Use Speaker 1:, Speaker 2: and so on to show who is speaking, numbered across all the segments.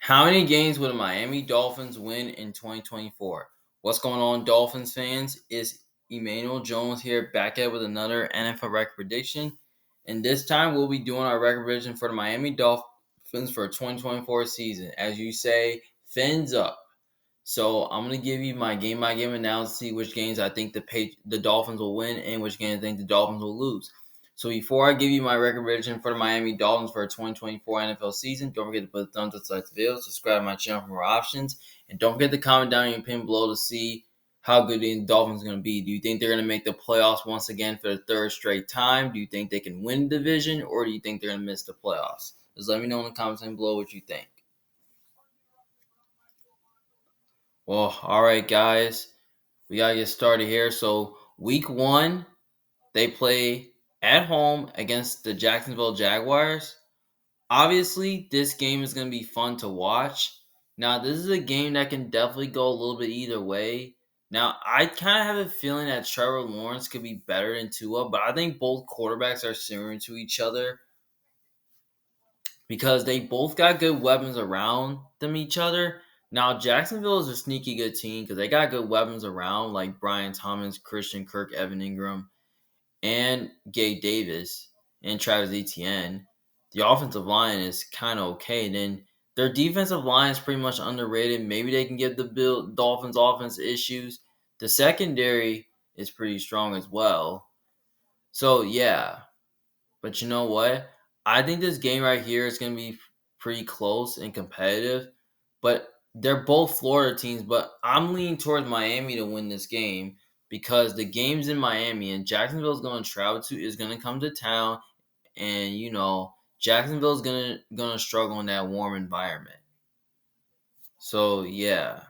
Speaker 1: How many games would the Miami Dolphins win in 2024? What's going on, Dolphins fans? It's Emmanuel Jones here, back at with another NFL record prediction. And this time we'll be doing our record prediction for the Miami Dolphins for 2024 season. As you say, fins up. So I'm gonna give you my game by game analysis, see which games I think the Dolphins will win and which games I think the Dolphins will lose. So before I give you my record prediction for the Miami Dolphins for a 2024 NFL season, don't forget to put a thumbs up to like the video, subscribe to my channel for more options, and don't forget to comment down in your opinion below to see how good the Dolphins are going to be. Do you think they're going to make the playoffs once again for the third straight time? Do you think they can win the division, or do you think they're going to miss the playoffs? Just let me know in the comments down below what you think. Well, all right, guys. We got to get started here. So, week one, they play at home against the Jacksonville Jaguars. Obviously, this game is going to be fun to watch. Now, this is a game that can definitely go a little bit either way. Now, I kind of have a feeling that Trevor Lawrence could be better than Tua, but I think both quarterbacks are similar to each other because they both got good weapons around them each other. Now, Jacksonville is a sneaky good team because they got good weapons around like Brian Thomas, Christian Kirk, Evan Ingram, and Gabe Davis and Travis Etienne. The offensive line is kind of okay. Then their defensive line is pretty much underrated. Maybe they can give the Dolphins offense issues. The secondary is pretty strong as well. So yeah, but you know what? I think this game right here is going to be pretty close and competitive. But they're both Florida teams, but I'm leaning towards Miami to win this game because the game's in Miami and Jacksonville's going to travel to is going to come to town, and Jacksonville's gonna struggle in that warm environment. So yeah.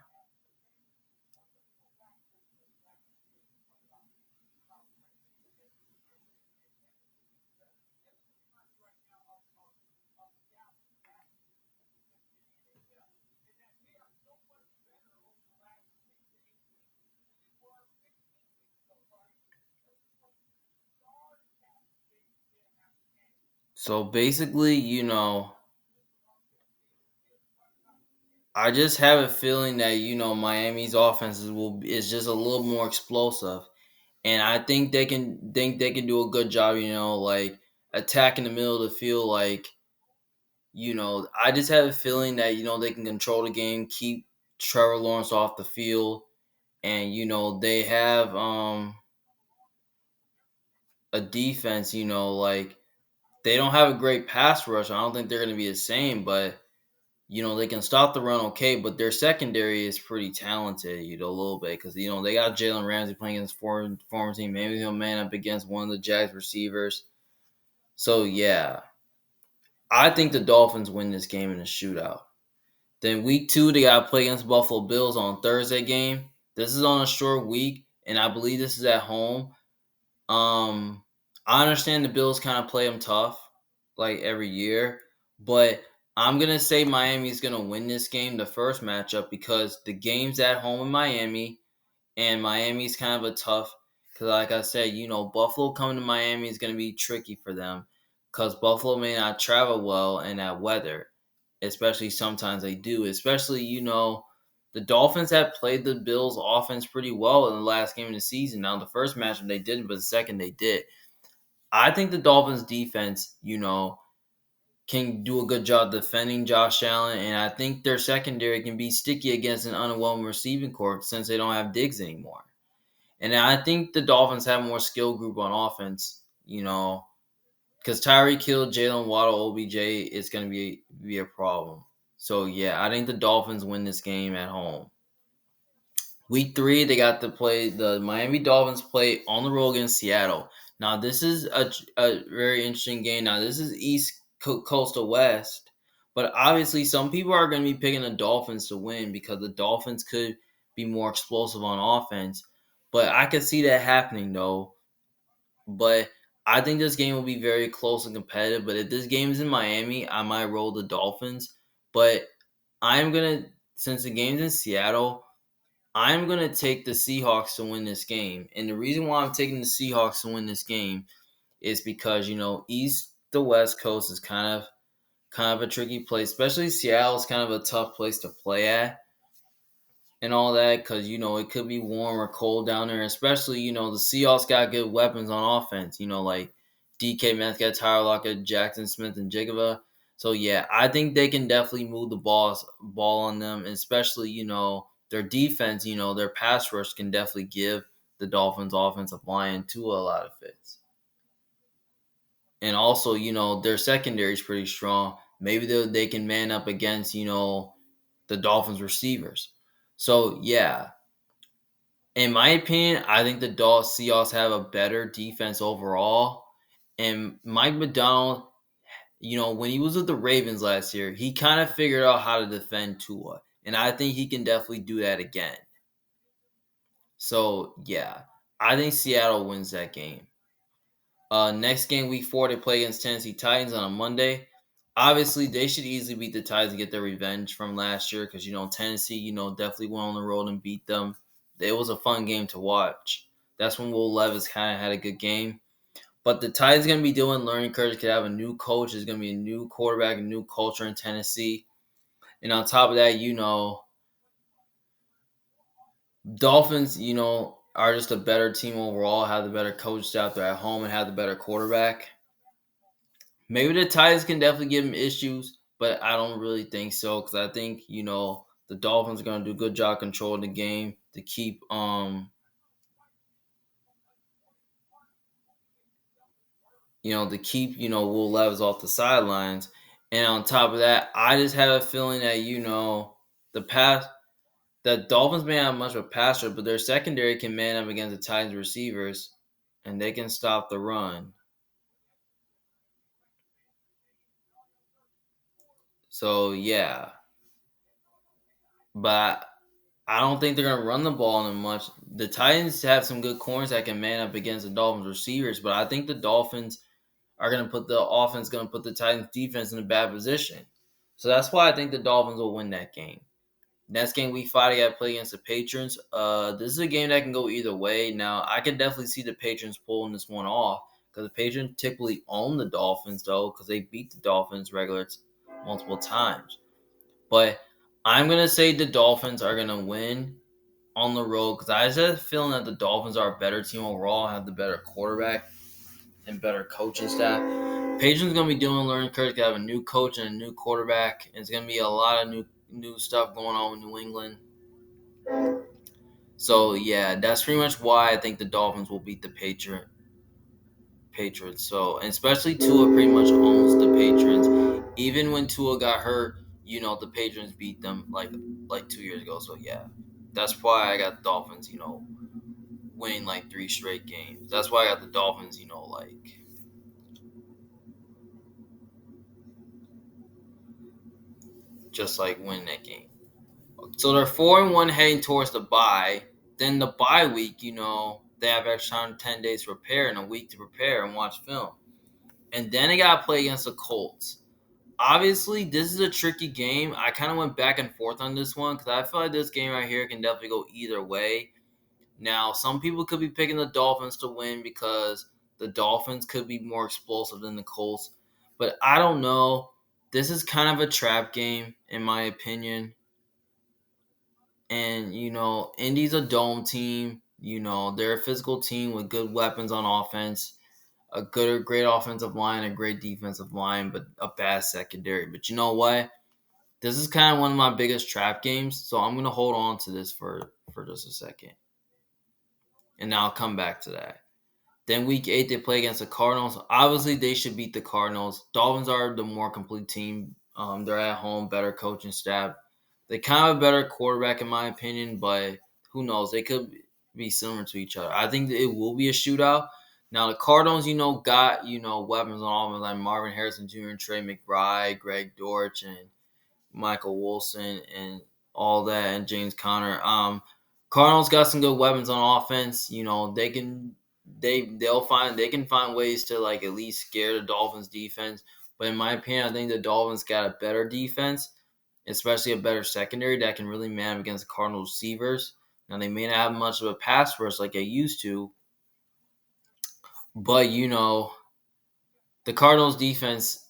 Speaker 1: So basically, I just have a feeling that Miami's offenses is just a little more explosive, and I think they can do a good job. Like attacking the middle of the field. Like I just have a feeling that they can control the game, keep Trevor Lawrence off the field, and they have a defense. Like they don't have a great pass rush. I don't think they're going to be the same, but they can stop the run okay, but their secondary is pretty talented, a little bit because they got Jalen Ramsey playing against former team. Maybe he'll man up against one of the Jags receivers. So yeah, I think the Dolphins win this game in a shootout. Then week two, they got to play against Buffalo Bills on Thursday game. This is on a short week, and I believe this is at home. Um, I understand the Bills kind of play them tough, like every year, but I'm gonna say Miami's gonna win this game, the first matchup, because the game's at home in Miami, and Miami's kind of a tough. Because, like I said, Buffalo coming to Miami is gonna be tricky for them, because Buffalo may not travel well in that weather, especially sometimes they do. Especially the Dolphins have played the Bills offense pretty well in the last game of the season. Now, the first matchup they didn't, but the second they did. I think the Dolphins defense, can do a good job defending Josh Allen, and I think their secondary can be sticky against an underwhelming receiving corps since they don't have Diggs anymore. And I think the Dolphins have more skill group on offense, because Tyreek Hill, Jalen Waddle, OBJ is going to be a problem. So yeah, I think the Dolphins win this game at home. Week three, they got to play the Miami Dolphins play on the road against Seattle. Now, this is a very interesting game. Now, this is East Coast to West, but obviously, some people are going to be picking the Dolphins to win because the Dolphins could be more explosive on offense. But I could see that happening though. But I think this game will be very close and competitive. But if this game is in Miami, I might roll the Dolphins. But I'm gonna since the game's in Seattle. I'm going to take the Seahawks to win this game. And the reason why I'm taking the Seahawks to win this game is because, East to West Coast is kind of kind of a tricky place, especially Seattle's kind of a tough place to play at and all that because it could be warm or cold down there. Especially the Seahawks got good weapons on offense. Like DK Metcalf, Tyler Lockett, Jackson Smith, and Jigaba. So yeah, I think they can definitely move the ball on them, and especially their defense. Their pass rush can definitely give the Dolphins' offensive line to a lot of fits. And also, their secondary is pretty strong. Maybe they can man up against the Dolphins receivers. So yeah, in my opinion, I think the Seahawks have a better defense overall. And Mike McDonald, when he was with the Ravens last year, he kind of figured out how to defend Tua. And I think he can definitely do that again. So, yeah, I think Seattle wins that game. Next game, week 4, they play against Tennessee Titans on a Monday. Obviously, they should easily beat the Titans and get their revenge from last year because, Tennessee, definitely went on the road and beat them. It was a fun game to watch. That's when Will Levis kind of had a good game. But the Titans going to be doing learning curves. Could have a new coach. There's going to be a new quarterback, a new culture in Tennessee. And on top of that, Dolphins, are just a better team overall, have the better coach staff. They're at home and have the better quarterback. Maybe the Titans can definitely give them issues, but I don't really think so because I think, the Dolphins are going to do a good job controlling the game to keep Will Levis off the sidelines. And on top of that, I just have a feeling that the pass the Dolphins may have much of a passer, but their secondary can man up against the Titans receivers, and they can stop the run. So yeah, but I don't think they're gonna run the ball on them much. The Titans have some good corners that can man up against the Dolphins receivers, but I think the Dolphins are gonna put the offense gonna put the Titans defense in a bad position. So that's why I think the Dolphins will win that game. Next game, week 5, they got to play against the Patriots. This is a game that can go either way. Now, I can definitely see the Patriots pulling this one off because the Patriots typically own the Dolphins, though, because they beat the Dolphins regulars multiple times. But I'm going to say the Dolphins are going to win on the road because I just have a feeling that the Dolphins are a better team overall, have the better quarterback and better coaching staff. Patriots going to be doing learning curves. They have a new coach and a new quarterback. And it's going to be a lot of new stuff going on with New England. So yeah, that's pretty much why I think the Dolphins will beat the Patriots. So, and especially Tua pretty much owns the Patriots. Even when Tua got hurt, the Patriots beat them like 2 years ago. So yeah, that's why I got the Dolphins. Winning like 3 straight games. That's why I got the Dolphins. Just like winning that game. So they're 4-1 heading towards the bye. Then the bye week, they have extra time, 10 days to prepare and a week to prepare and watch film. And then they got to play against the Colts. Obviously, this is a tricky game. I kind of went back and forth on this one because I feel like this game right here can definitely go either way. Now, some people could be picking the Dolphins to win because the Dolphins could be more explosive than the Colts. But I don't know. This is kind of a trap game, in my opinion. And, Indy's a dome team. They're a physical team with good weapons on offense, great offensive line, a great defensive line, but a bad secondary. But you know what? This is kind of one of my biggest trap games, so I'm gonna hold on to this for just a second, and now I'll come back to that. Then week 8 they play against the Cardinals. Obviously, they should beat the Cardinals. Dolphins are the more complete team. They're at home, better coaching staff. They kind of have a better quarterback in my opinion, but who knows? They could be similar to each other. I think it will be a shootout. Now the Cardinals, got weapons on offense like Marvin Harrison Jr. and Trey McBride, Greg Dortch, and Michael Wilson, and all that, and James Conner. Cardinals got some good weapons on offense. They can find ways to like at least scare the Dolphins defense. But in my opinion, I think the Dolphins got a better defense, especially a better secondary that can really man up against the Cardinals receivers. Now they may not have much of a pass rush like they used to, but the Cardinals defense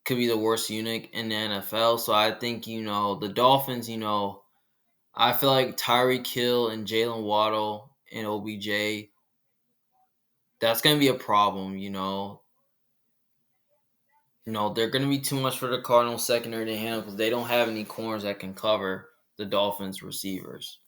Speaker 1: could be the worst unit in the NFL. So I think, the Dolphins, I feel like Tyreek Hill and Jalen Waddle and OBJ, that's going to be a problem, they're going to be too much for the Cardinals secondary to handle because they don't have any corners that can cover the Dolphins receivers.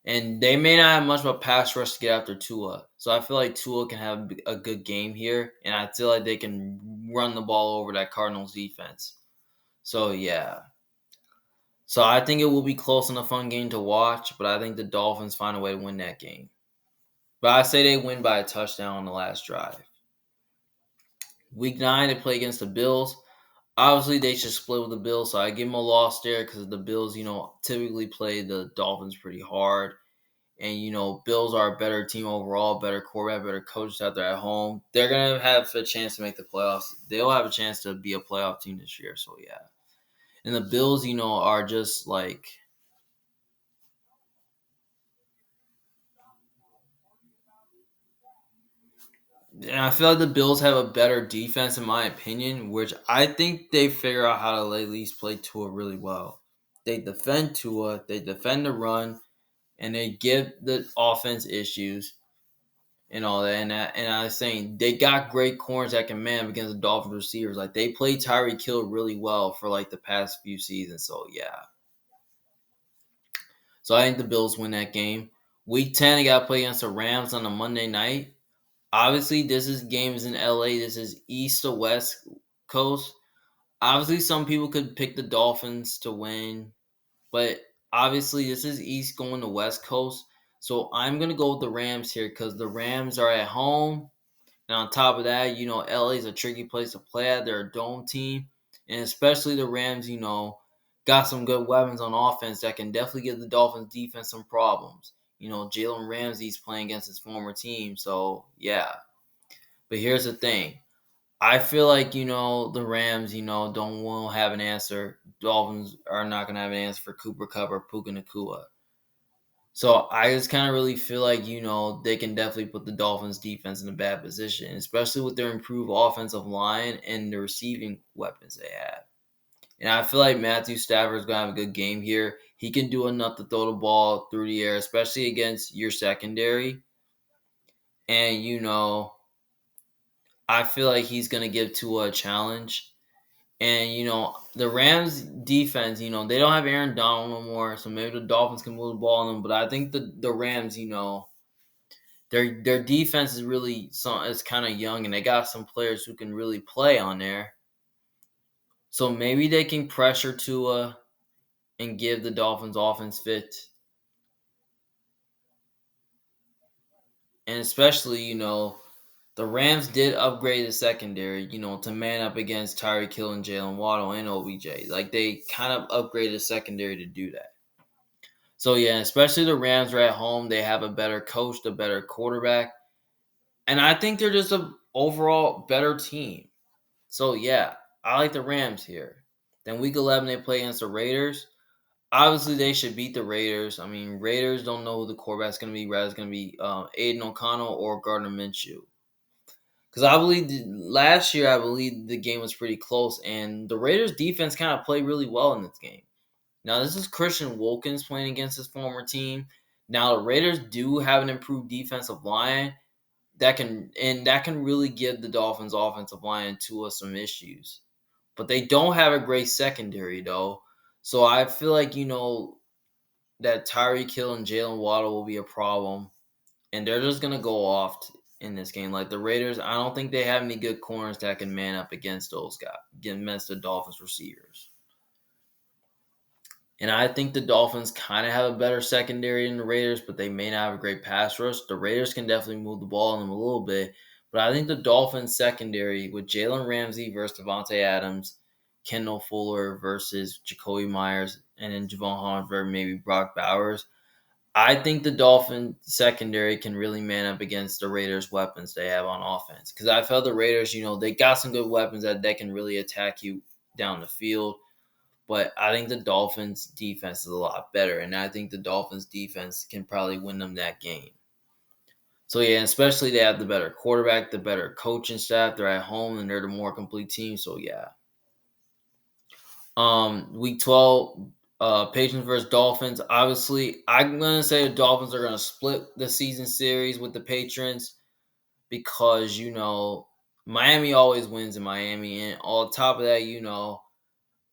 Speaker 1: And they may not have much of a pass rush to get after Tua. So I feel like Tua can have a good game here. And I feel like they can run the ball over that Cardinals defense. So, yeah. So I think it will be close and a fun game to watch. But I think the Dolphins find a way to win that game. But I say they win by a touchdown on the last drive. Week 9, they play against the Bills. Obviously, they should split with the Bills. So I give them a loss there because the Bills, typically play the Dolphins pretty hard. And, Bills are a better team overall, better quarterback, better coaches out there at home. They're going to have a chance to make the playoffs. They'll have a chance to be a playoff team this year. So, yeah. And the Bills, are just like, and I feel like the Bills have a better defense, in my opinion, which I think they figure out how to at least play Tua really well. They defend Tua, they defend the run, and they give the offense issues and all that. And I was saying they got great corners that can man up against the Dolphins receivers. Like they played Tyreek Hill really well for like the past few seasons. So yeah. So I think the Bills win that game. Week 10, they got to play against the Rams on a Monday night. Obviously, this is games in LA. This is East to West Coast. Obviously, some people could pick the Dolphins to win, but obviously, this is East going to West Coast. So I'm gonna go with the Rams here because the Rams are at home. And on top of that, LA is a tricky place to play at. They're a dome team. And especially the Rams, got some good weapons on offense that can definitely give the Dolphins defense some problems. Jalen Ramsey's playing against his former team. So, yeah. But here's the thing. I feel like, the Rams, don't won't have an answer. Dolphins are not going to have an answer for Cooper Kupp or Puka Nakua. So I just kind of really feel like, they can definitely put the Dolphins defense in a bad position, especially with their improved offensive line and the receiving weapons they have. And I feel like Matthew Stafford's going to have a good game here. He can do enough to throw the ball through the air, especially against your secondary. And, I feel like he's going to give Tua a challenge. And, the Rams defense, they don't have Aaron Donald no more, so maybe the Dolphins can move the ball on them. But I think the Rams, their defense is really is kind of young, and they got some players who can really play on there. So maybe they can pressure Tua and give the Dolphins offense fit. And especially, the Rams did upgrade the secondary, to man up against Tyreek Hill and Jalen Waddle and OBJ. Like they kind of upgraded the secondary to do that. So yeah, especially the Rams are at home. They have a better coach, a better quarterback. And I think they're just a overall better team. So yeah, I like the Rams here. Then week 11 they play against the Raiders. Obviously they should beat the Raiders. I mean, Raiders don't know who the quarterback's going to be. Whether it's going to be Aiden O'Connell or Gardner Minshew. Because I believe last year, I believe the game was pretty close, and the Raiders defense kind of played really well in this game. Now this is Christian Wilkins playing against his former team. Now the Raiders do have an improved defensive line, that can really give the Dolphins offensive line to us some issues. But they don't have a great secondary though. So I feel like, that Tyreek Hill and Jalen Waddle will be a problem. And they're just gonna go off in this game. Like the Raiders, I don't think they have any good corners that can man up against those guys, against the Dolphins receivers. And I think the Dolphins kind of have a better secondary than the Raiders, but they may not have a great pass rush. The Raiders can definitely move the ball on them a little bit. But I think the Dolphins secondary with Jalen Ramsey versus Devontae Adams, Kendall Fuller versus Jacoby Myers, and then Javon Holland versus maybe Brock Bowers. I think the Dolphin secondary can really man up against the Raiders' weapons they have on offense. Because I felt the Raiders, they got some good weapons that they can really attack you down the field. But I think the Dolphins' defense is a lot better, and I think the Dolphins' defense can probably win them that game. So, yeah, especially they have the better quarterback, the better coaching staff. They're at home, and they're the more complete team. So, yeah. Week 12, Patriots versus Dolphins. Obviously, I'm gonna say the Dolphins are gonna split the season series with the Patriots because Miami always wins in Miami, and on top of that,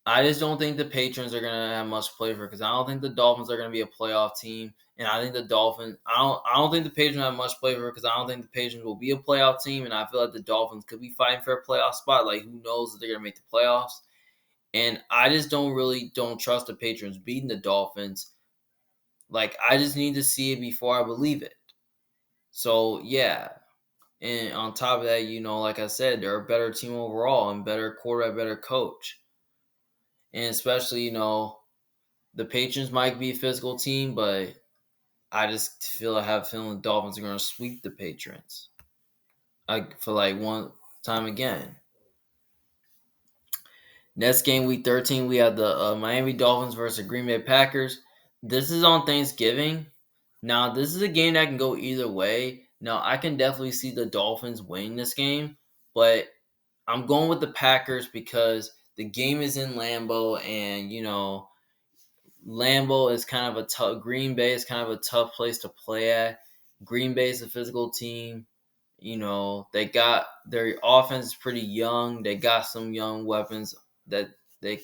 Speaker 1: I just don't think the Patriots are gonna have much play for because I don't think the Dolphins are gonna be a playoff team, and I think the Dolphins. I don't think the Patriots have much play for because I don't think the Patriots will be a playoff team, and I feel like the Dolphins could be fighting for a playoff spot. Like who knows if they're gonna make the playoffs? And I just don't trust the Patriots beating the Dolphins. Like I just need to see it before I believe it. So yeah. And on top of that, like I said, they're a better team overall and better quarterback, better coach. And especially, the Patriots might be a physical team, but I just I have a feeling the Dolphins are going to sweep the Patriots. For like one time again. Next game, week 13, we have the Miami Dolphins versus the Green Bay Packers. This is on Thanksgiving. Now, this is a game that can go either way. Now, I can definitely see the Dolphins winning this game, but I'm going with the Packers because the game is in Lambeau, and Lambeau is kind of a tough. Green Bay is kind of a tough place to play at. Green Bay is a physical team. They got their offense is pretty young. They got some young weapons that they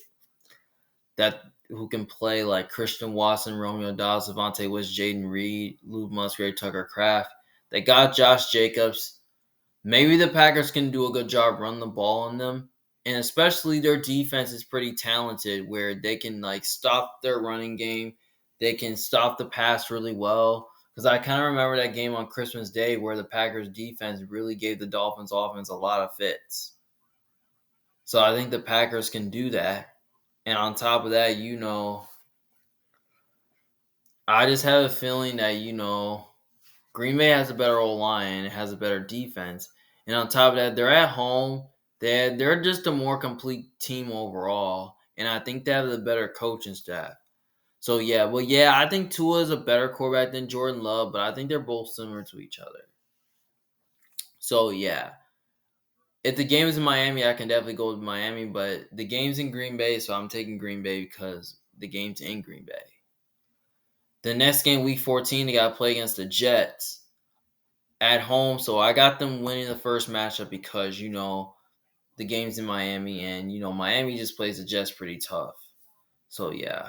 Speaker 1: that who can play like Christian Watson, Romeo Dobbs, Devontae Woods, Jaden Reed, Luke Musgrave, Tucker Kraft. They got Josh Jacobs. Maybe the Packers can do a good job running the ball on them. And especially their defense is pretty talented where they can like stop their running game. They can stop the pass really well. Because I kind of remember that game on Christmas Day where the Packers defense really gave the Dolphins offense a lot of fits. So I think the Packers can do that. And on top of that, I just have a feeling that, Green Bay has a better old line, it has a better defense. And on top of that, they're at home. They're just a more complete team overall. And I think they have the better coaching staff. So yeah, I think Tua is a better quarterback than Jordan Love, but I think they're both similar to each other. So yeah. If the game is in Miami, I can definitely go with Miami, but the game's in Green Bay, so I'm taking Green Bay because the game's in Green Bay. The next game, week 14, they got to play against the Jets at home. So I got them winning the first matchup because, the game's in Miami and, Miami just plays the Jets pretty tough. So yeah.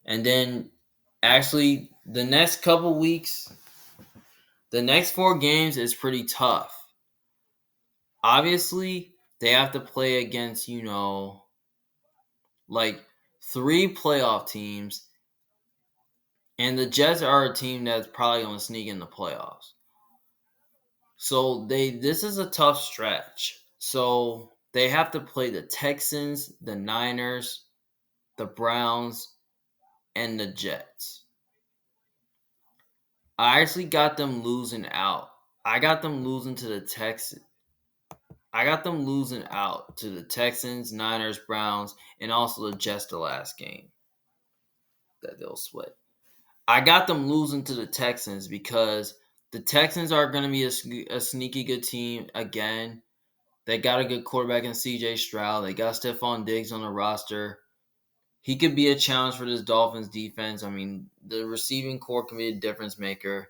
Speaker 1: And then actually the next couple weeks, the next 4 games is pretty tough. Obviously, they have to play against, like 3 playoff teams. And the Jets are a team that's probably going to sneak in the playoffs. So this is a tough stretch. So they have to play the Texans, the Niners, the Browns, and the Jets. I actually got them losing out. I got them losing to the Texans. I got them losing out to the Texans, Niners, Browns, and also the Jets the last game that they'll split. I got them losing to the Texans because the Texans are going to be a sneaky good team again. They got a good quarterback in C.J. Stroud. They got Stephon Diggs on the roster. He could be a challenge for this Dolphins defense. I mean, the receiving core can be a difference maker.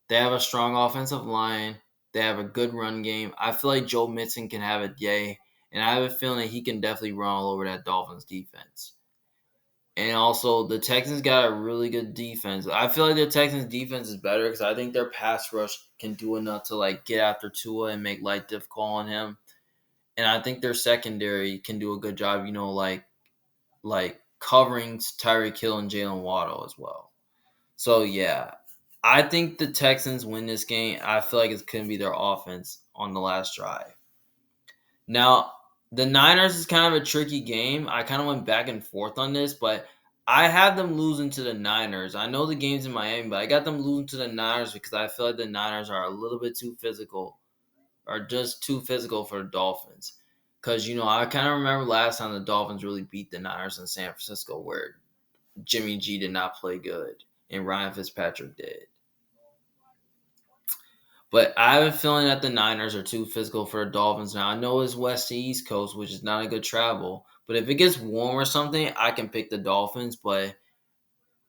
Speaker 1: They have a strong offensive line. They have a good run game. I feel like Joe Mixon can have a day, and I have a feeling that he can definitely run all over that Dolphins defense. And also, the Texans got a really good defense. I feel like the Texans defense is better because I think their pass rush can do enough to like get after Tua and make life difficult on him. And I think their secondary can do a good job, like covering Tyreek Hill and Jalen Waddle as well. So yeah, I think the Texans win this game. I feel like it's gonna be their offense on the last drive. Now, the Niners is kind of a tricky game. I kind of went back and forth on this, but I have them losing to the Niners. I know the game's in Miami, but I got them losing to the Niners because I feel like the Niners are a little bit too physical, or just too physical for the Dolphins. Because, I kind of remember last time the Dolphins really beat the Niners in San Francisco where Jimmy G did not play good and Ryan Fitzpatrick did. But I have a feeling that the Niners are too physical for the Dolphins. Now, I know it's West to East Coast, which is not a good travel. But if it gets warm or something, I can pick the Dolphins. But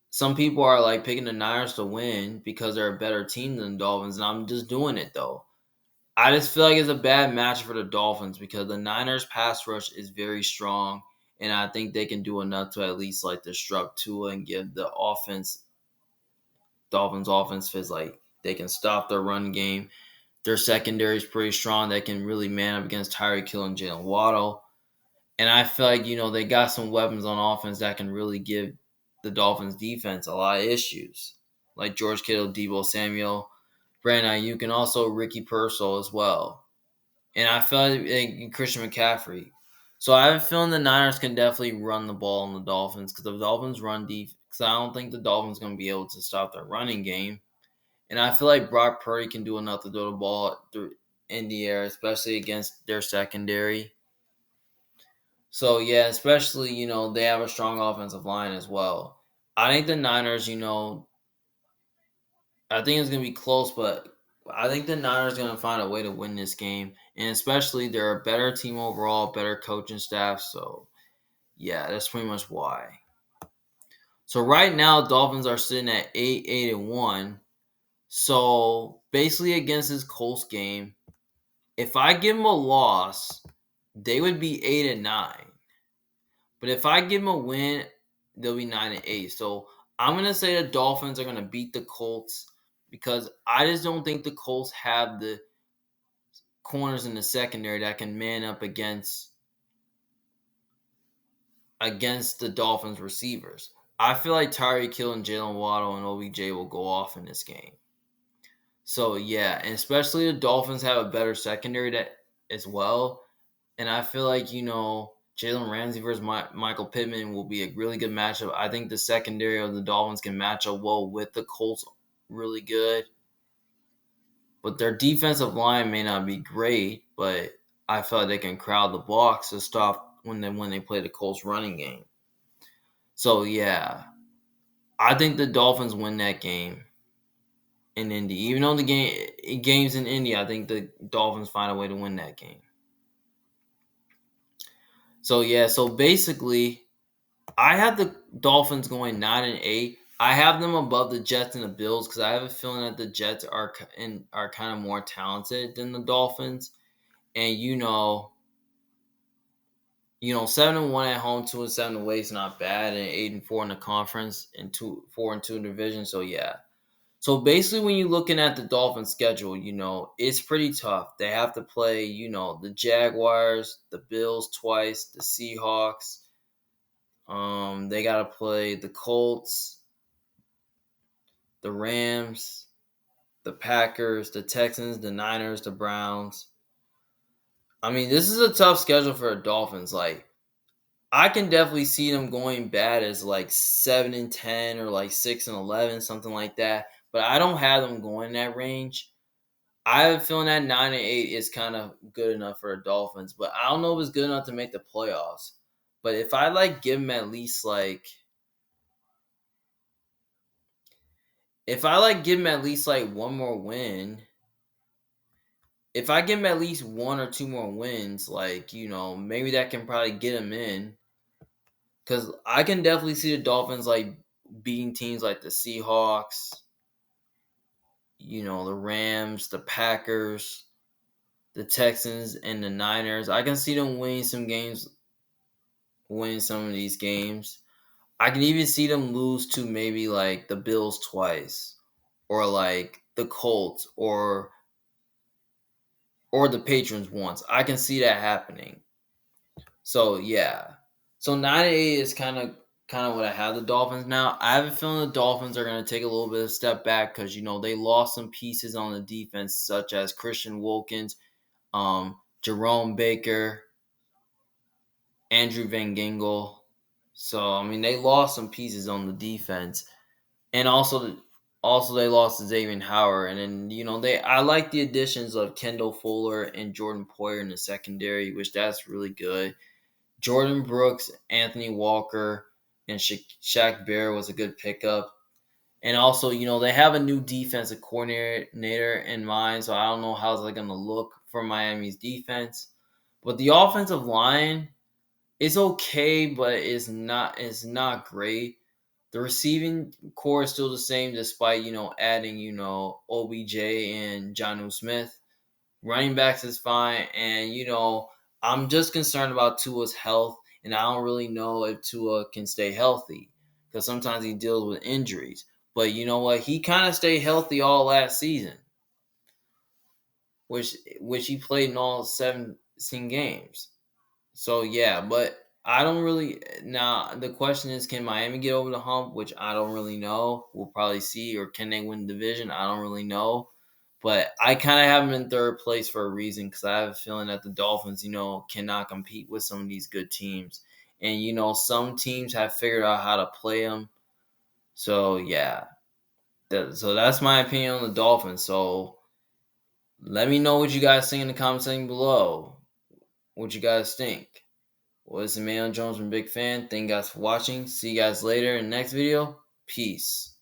Speaker 1: some people are like picking the Niners to win because they're a better team than the Dolphins. And I'm just doing it, though. I just feel like it's a bad match for the Dolphins because the Niners pass rush is very strong. And I think they can do enough to at least like disrupt Tua and give the Dolphins offense feels like they can stop their run game. Their secondary is pretty strong. They can really man up against Tyreek Hill and Jalen Waddle. And I feel like, they got some weapons on offense that can really give the Dolphins defense a lot of issues. Like George Kittle, Deebo Samuel, Brandon Ayuk, and also Ricky Pearsall as well. And I feel like Christian McCaffrey. So I have a feeling the Niners can definitely run the ball on the Dolphins because the Dolphins run deep. Because I don't think the Dolphins going to be able to stop their running game. And I feel like Brock Purdy can do enough to throw the ball in the air, especially against their secondary. So, yeah, especially, they have a strong offensive line as well. I think the Niners, I think it's going to be close, but I think the Niners are going to find a way to win this game. And especially, they're a better team overall, better coaching staff. So, yeah, that's pretty much why. So, right now, Dolphins are sitting at 8-1. So, basically, against this Colts game, if I give them a loss, they would be 8-9. But if I give them a win, they'll be 9-8. So I'm gonna say the Dolphins are gonna beat the Colts because I just don't think the Colts have the corners in the secondary that can man up against the Dolphins receivers. I feel like Tyreek Hill and Jalen Waddle and OBJ will go off in this game. So yeah, and especially the Dolphins have a better secondary as well. And I feel like, Jalen Ramsey versus Michael Pittman will be a really good matchup. I think the secondary of the Dolphins can match up well with the Colts really good. But their defensive line may not be great, but I feel like they can crowd the box to stop when they play the Colts running game. So, yeah, I think the Dolphins win that game in Indy. Even though the game's in Indy, I think the Dolphins find a way to win that game. So, yeah, so basically I have the Dolphins going 9-8. I have them above the Jets and the Bills because I have a feeling that the Jets are kind of more talented than the Dolphins. And 7-1 at home, 2-7 away is not bad, and 8-4 in the conference, and 4-2 in the division. So yeah. So basically, when you're looking at the Dolphins' schedule, it's pretty tough. They have to play, the Jaguars, the Bills twice, the Seahawks. They got to play the Colts, the Rams, the Packers, the Texans, the Niners, the Browns. I mean, this is a tough schedule for the Dolphins. Like, I can definitely see them going bad as like 7-10 or like 6-11, something like that. But I don't have them going that range. I have a feeling that 9-8 is kind of good enough for the Dolphins, but I don't know if it's good enough to make the playoffs. But if I give them at least one more win, if I give them at least one or two more wins, maybe that can probably get them in. Because I can definitely see the Dolphins, beating teams like the Seahawks, the Rams, the Packers, the Texans, and the Niners. I can see them winning some of these games. I can even see them lose to maybe, the Bills twice. Or, the Colts, or the Patriots once. I can see that happening. So yeah. So 9-8 is kind of what I have the Dolphins now. I have a feeling the Dolphins are going to take a little bit of a step back because they lost some pieces on the defense, such as Christian Wilkins, Jerome Baker, Andrew Van Ginkel. So I mean, they lost some pieces on the defense, and also they lost to Xavier Howard, and then I like the additions of Kendall Fuller and Jordan Poyer in the secondary, which that's really good. Jordan Brooks, Anthony Walker, and Shaq Barrett was a good pickup. And also, they have a new defensive coordinator in mind, so I don't know how's that going to look for Miami's defense. But the offensive line is okay, but it's not great. The receiving core is still the same despite, adding, OBJ and Jonnu Smith. Running backs is fine, and I'm just concerned about Tua's health, and I don't really know if Tua can stay healthy because sometimes he deals with injuries. But you know what? He kind of stayed healthy all last season, which he played in all 17 games. So yeah, but I don't really now. The question is, can Miami get over the hump? Which I don't really know. We'll probably see, or can they win the division? I don't really know. But I kind of have them in third place for a reason because I have a feeling that the Dolphins, cannot compete with some of these good teams, and some teams have figured out how to play them. So yeah, so that's my opinion on the Dolphins. So let me know what you guys think in the comment section below. What you guys think? Well, this is Emmanuel Jones from Big Fan. Thank you guys for watching. See you guys later in the next video. Peace.